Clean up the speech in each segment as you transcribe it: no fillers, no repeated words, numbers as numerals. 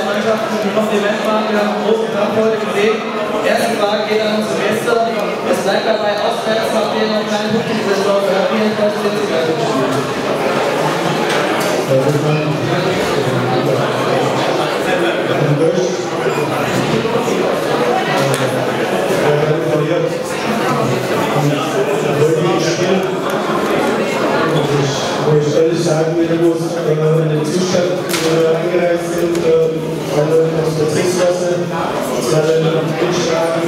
Mannschaften, die Kompliment machen. Wir haben einen großen Kampf heute gesehen. Erste Frage geht an unsere Gäste. Es bleibt dabei, auswärts habt ihr noch keinen Punkt in dieser Saison. Wie enttäuscht sind Sie bei dem Spiel? Wo ich ehrlich sagen will, wo es in den Zustand angereist sind, alle aus der Tricklasse, alle mitschlagen.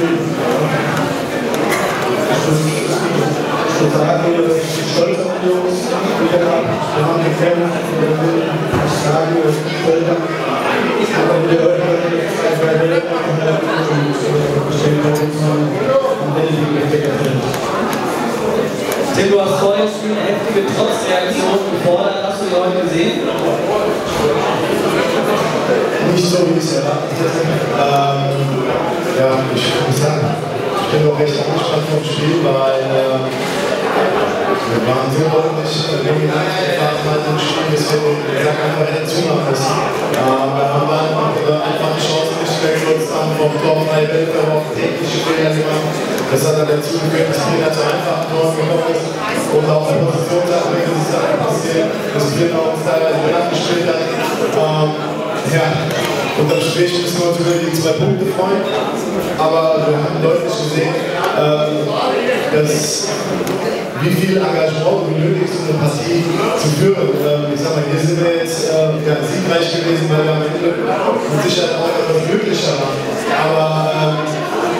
Ich will sagen, dass ich stolz auf die Jungs wieder habe. Wir haben gekämpft, wir will ich sagen, Völker. Aber wir heute bei Welt und stehen bei uns am Ende die Tim, du hast vorher schon eine heftige Trotzreaktion gefordert. Hast du die heute gesehen? Nicht so, wie ich es erwartet hätte. Ja, ich muss sagen, ich bin noch recht angespannt vom Spiel, weil wir waren so ordentlich dominant gefahren im Spiel, dass wir den Sack einfach hätten zumachen müssen. Wir haben dann einfach die Chance nicht mehr genutzt, haben vom Tor frei Welt, aber auch technische Fehler gemacht. Das hat dann dazu geführt, dass wir zu einfach Tor gekommen ist und auch in Positionssachen, wenn es dann passiert, dass wir uns teilweise nachgespielt haben. Ja, unterm Strich müssen wir uns über die 2 Punkte freuen, aber wir haben deutlich gesehen, dass wie viel Engagement benötigt ist, um eine Partie zu führen. Ich sag mal, hier sind wir jetzt siegreich gewesen, weil wir am Ende mit Sicherheit auch etwas glücklicher waren. Aber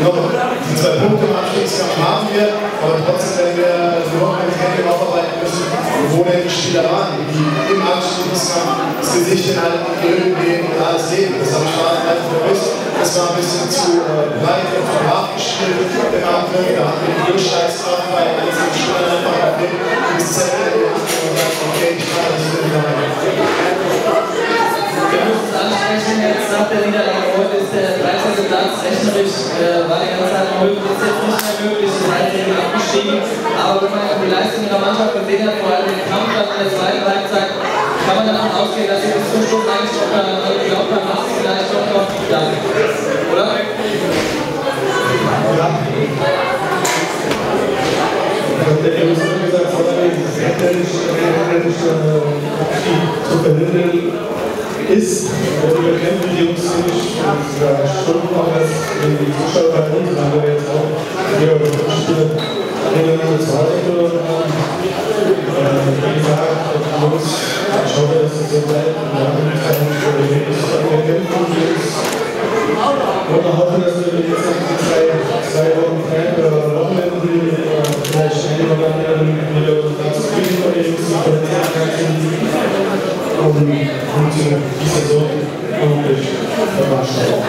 noch die 2 Punkte im Abstiegskampf haben wir, aber trotzdem, wenn wir nur ein Training aufarbeiten müssen, wo denn die Spieler waren, die im Abstiegskampf das Gesicht in allen Ölen gehen und alles geben. Das habe ich gerade einfach vermisst. Das war ein bisschen zu weit und zu hart gespielt im Angriff. Da hatten wir die Durchschlagskraft bei einzelnen Spielern einfach auf den Zettel und sagt, okay, ich kann das nicht mehr. Wir müssen es ansprechen, jetzt nach der Niederlage heute ist der 13. Platz rechnerisch, war die ganze Zeit möglich, ist jetzt nicht mehr möglich, ist eigentlich abgestiegen. Aber wenn man die Leistung ihrer Mannschaft gesehen hat, vor allem den Kampf dann in der zweiten Halbzeit, kann man davon ausgehen, dass sie bis zum Schluss eigentlich auch glaubt haben, dass sie vielleicht doch noch dann, oder? Ja. Der Jungs hat gesagt, dieses händerische zu verhindern ist, wir kennen die Jungs ziemlich Stunden auch als die Zuschauer bei uns, haben wir jetzt auch hier über 5 Spiele hintereinander zu Hause verloren haben. Wie gesagt, die Jungs, ich hoffe, dass es so bleibt. Wir haben uns wirklich gekämpft und Jungs wollen hoffen, dass wir jetzt noch die 2 Wochen Fan oder Wochenenden vielleicht schnell noch wieder dazu kriegen von den Jungs, die Qualität sind. Und die Saison ordentlich verwaschen.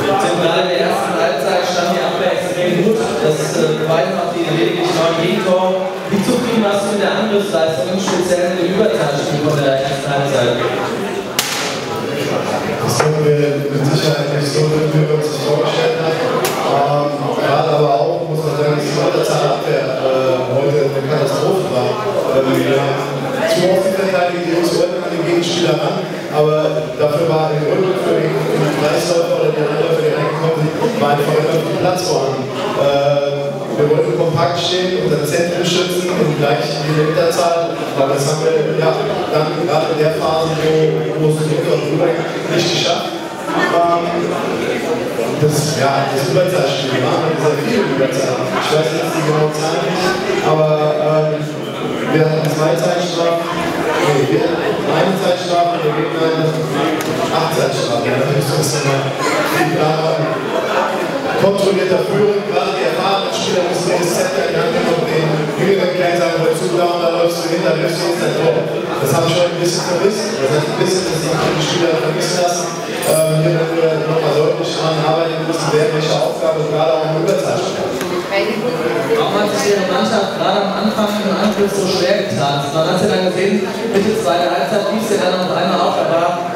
Gerade in der ersten Halbzeit stand die Abwehr extrem gut. Das beweisen auch die lediglich 9 Gegentore. Wie zufrieden warst du mit der Angriffsleistung, speziell in dem Überzahlspiel von der ersten Halbzeit? Das sind wir mit Sicherheit nicht so, wie wir uns das vorgestellt haben. Gerade aber auch, muss man sagen, dass die Unterzahlabwehr heute eine Katastrophe war. Wir haben zu oft verteidigt, die Jungs wollten an den Gegenspieler ran, aber dafür war im Rücken für den Kreisläufer oder die Anläufer, die reingekommen sind, war einfach immer viel Platz vorhanden. Wir wollten kompakt stehen, unser Zentrum schützen und gleich die Hinterzahl, aber das haben wir ja, dann gerade in der Phase, wo es nicht geschafft. Das Überzahlspiel war sehr viel Überzahl. Ich weiß jetzt die genaue Zahl nicht, aber wir hatten 2 Zeitstrafen, wir hatten eine Zeitstrafe, der Gegner hatte 8 Zeitstrafen. Ja, das ist viel klarer, kontrollierter Führung. Gerade die erfahrenen Spieler müssen das Zentrum in die Hand nehmen und den jüngeren Kleinen sagen, hör zu, da läufst du hin, da läufst du jetzt ein Tor. Das habe ich heute ein bisschen vermisst. Das heißt ein bisschen, dass die Spieler vermissen lassen. Hier werden wir nochmal deutlich daran arbeiten müssen, welche Aufgabe gerade auch im Überzahlspiel. Warum hat sich Ihre Mannschaft gerade am Anfang im Angriff so schwer getan? Man hat es ja dann gesehen, Mitte zweiter Halbzeit lief es ja dann auf einmal auf, aber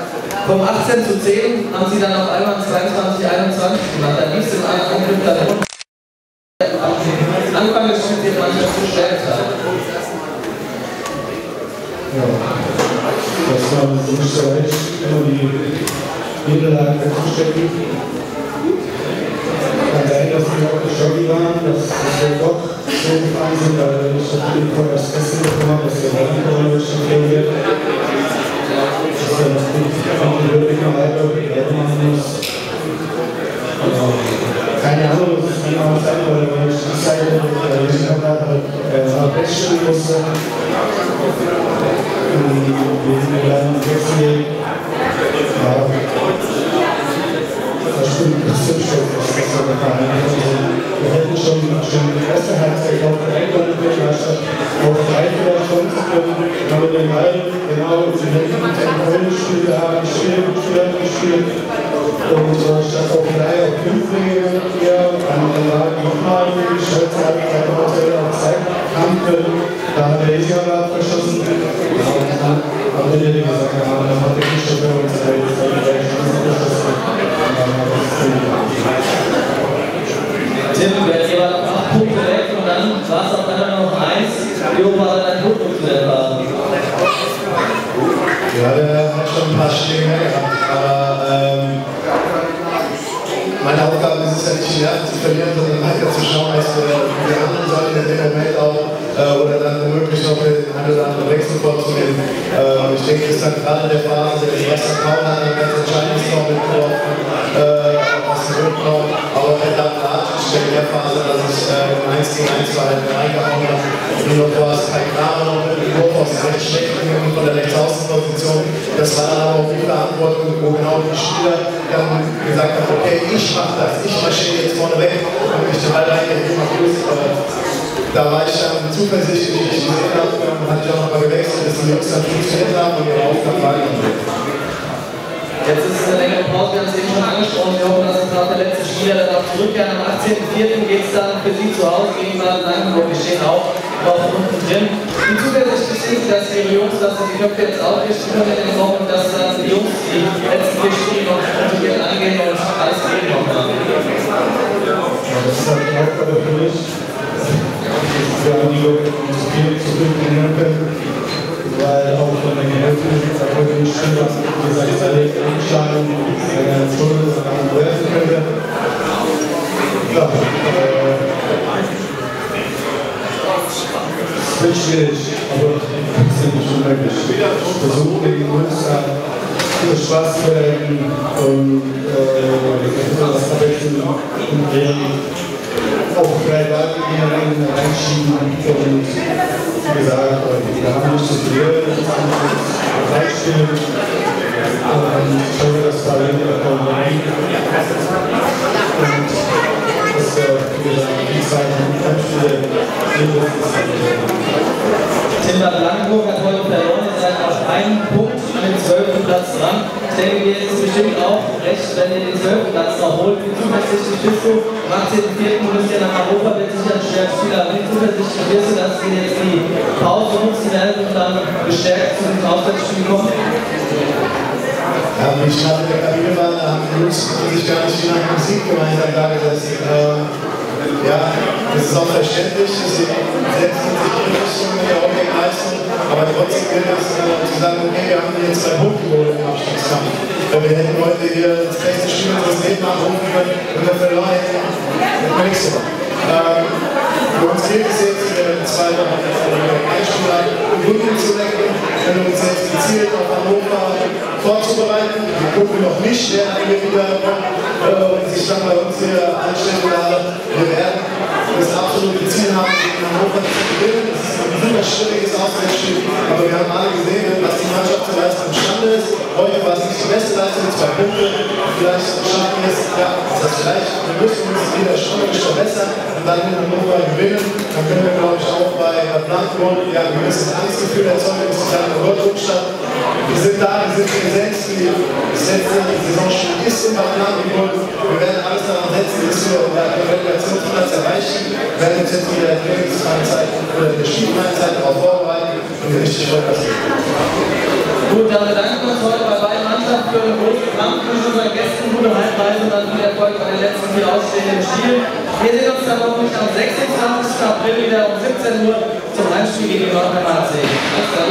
vom 18:10 haben Sie dann auf einmal 22:21 gemacht. Dann lief es im Angriff dann runter. Anfang des Spiels die Mannschaft so schwer getan. Ja, das war nicht so leicht, immer die Niederlagen wegzustecken. Kann sein, dass die auch geschockt waren, dass wir doch so gefahren sind, weil ich natürlich vorher das Essen bekommen habe, dass wir dann schon trainiert. Dass wir das wirklich noch halber machen muss. Keine Ahnung, was es genau sein soll, weil ich die Zeit feststellen musste. Wir sind dann wechseln. Das stimmt schon, was das so gefallen hat. Wir hätten schon die erste Halbzeit auf der Einwandbelastung auf 3 oder schon zu können, aber den Ball genau sie hätten den Rollenspiel haben, Schwert gespielt und statt auf 3 auf 5 bringen, dann war nochmal die Schweizer Halbzeit auf 2 haben können, da hat der Isianer abgeschossen. Aber wenn wir gesagt haben, dann hat der Kischof bei uns Tim, wir waren auf 8 Punkte weg und dann war es auf einmal noch 1. Job hat einen Punkt zu erfahren. Ja, der hat schon ein paar Schläge mehr gehabt, aber meine Aufgabe ist es ja nicht, die Nerven zu verlieren, sondern weiter zu schauen, dass wir handeln sollen in dem Moment auch oder dann womöglich noch den einen oder anderen Wechsel vorzunehmen. Ich denke, das ist dann gerade in der Phase, der erste Paul hat ein ganz entscheidendes Tor mitgeworfen, aus dem Rückraum, aber er hat in der Phase, dass ich 1 gegen 1 Verhalten reingehauen habe. Und noch war es kein Kramer noch mit dem Wurf aus der rechts schlechten von der Rechtsaußenposition. Das war dann aber auch die Verantwortung, wo genau die Spieler dann gesagt haben, okay, ich mache das, ich marschiere jetzt vorne weg und ich den Ball reingehen, da war ich dann zuversichtlich, wie ich gesehen habe, hatte ich auch nochmal gewechselt, dass die Jungs dann funktioniert haben und ihre Aufgaben wahrgenommen haben. Jetzt ist es eine längere Pause, wir haben es eben schon angesprochen. Wir hoffen, dass es nach der letzten Spieler dann auch zurückkehren. Am 18.04. geht es dann für Sie zu Hause gegen Bad Blankenburg. Wir stehen auch noch unten drin. Wie zuversichtlich sind Sie, dass Ihre Jungs, dass Sie die Köpfe jetzt aufrichten können in den Wochen, dass dann die Jungs die letzten 4 Spiele noch kontrolliert angehen und alles geben nochmal? Ja, das ist halt die Aufgabe für mich. Wir haben die Leute zurückbringen können. Weil auch von den Hälften da können die Spieler, wie gesagt, alle einschlagen, eine Stunde werfen könnte. Ja, es wird schwierig, aber es ist nicht unmöglich. Ich versuche die Jungs viel Spaß zu erleben und das Abwechseln und auch 3 Leute reinschieben und wie gesagt, wir haben nicht zu viel, Beispiel, schauen wir das Talent rein und das, wie gesagt, die Zeit ganz viele Tim Bad Blankenburg hat heute verloren, ihr seid auf einen Punkt an den 12. Platz dran. Ich denke, dir ist es bestimmt auch recht, wenn ihr den 12. Platz noch holt. Wie zuversichtlich bist du? Am 18.04. müsst ihr nach Europa, wird sicher ein schweres Spiel, aber wie zuversichtlich bist du, dass ihr jetzt die Pause nutzen werdet und dann gestärkt zu diesem Auswärtsspiel kommt? Ja, wie ich gerade in der Kabine war, da haben die Jungs sich gar nicht viel nach Musik gemeinsam da gesessen. Ja, das ist auch verständlich, sie setzen sich in Richtung der Objekleistung, aber trotzdem gilt es zu sagen, okay, wir haben jetzt 2 Punkte geholt im Abstiegskampf. Wir hätten heute hier das beste Spiel unseres Lebens machen können, wenn wir verloren hätten, das nächste Mal. Für uns gilt es jetzt, wenn wir 2 Einspieler im Rücken zu lenken, wenn wir uns jetzt gezielt auf Hannover vorzubereiten. Wir gucken noch nicht, wer hier wieder sich dann bei uns hier anstellen wird. Wir werden das absolute Ziel haben, gegen Hannover zu gewinnen. Das ist ein super schwieriges Auswärtsspiel, aber wir haben alle gesehen, was die Mannschaft zu leisten imstande ist. Heute war es nicht die beste Leistung mit 2 Punkten. Vielleicht schaffen wir es, ja, das vielleicht, wir müssen uns wieder schwierisch verbessern und dann in Hannover gewinnen. Dann können wir, glaube ich, auch bei Blankenburg ja, ein gewisses Angstgefühl erzeugen, dass es dann eine Rückstand. Wir sind da, wir sind gesetzt, das letzte Saisonspiel ist in Blankenburg. Wir werden alles daran setzen, bis wir den Relegationsplatz erreichen. Wir werden uns jetzt wieder in der Trainingsfreizeit oder in der Skifreizeit darauf vorbereiten und wir richtig Vollgas geben. Gut, dann bedanken wir uns heute bei beiden Mannschaften für den großen Kampf, für unseren Gästen, gute Heimreise und dann viel Erfolg bei den letzten 4 ausstehenden Spielen. Wir sehen uns dann hoffentlich am 26. April wieder um 17 Uhr zum Heimspiel gegen den HC. Alles klar.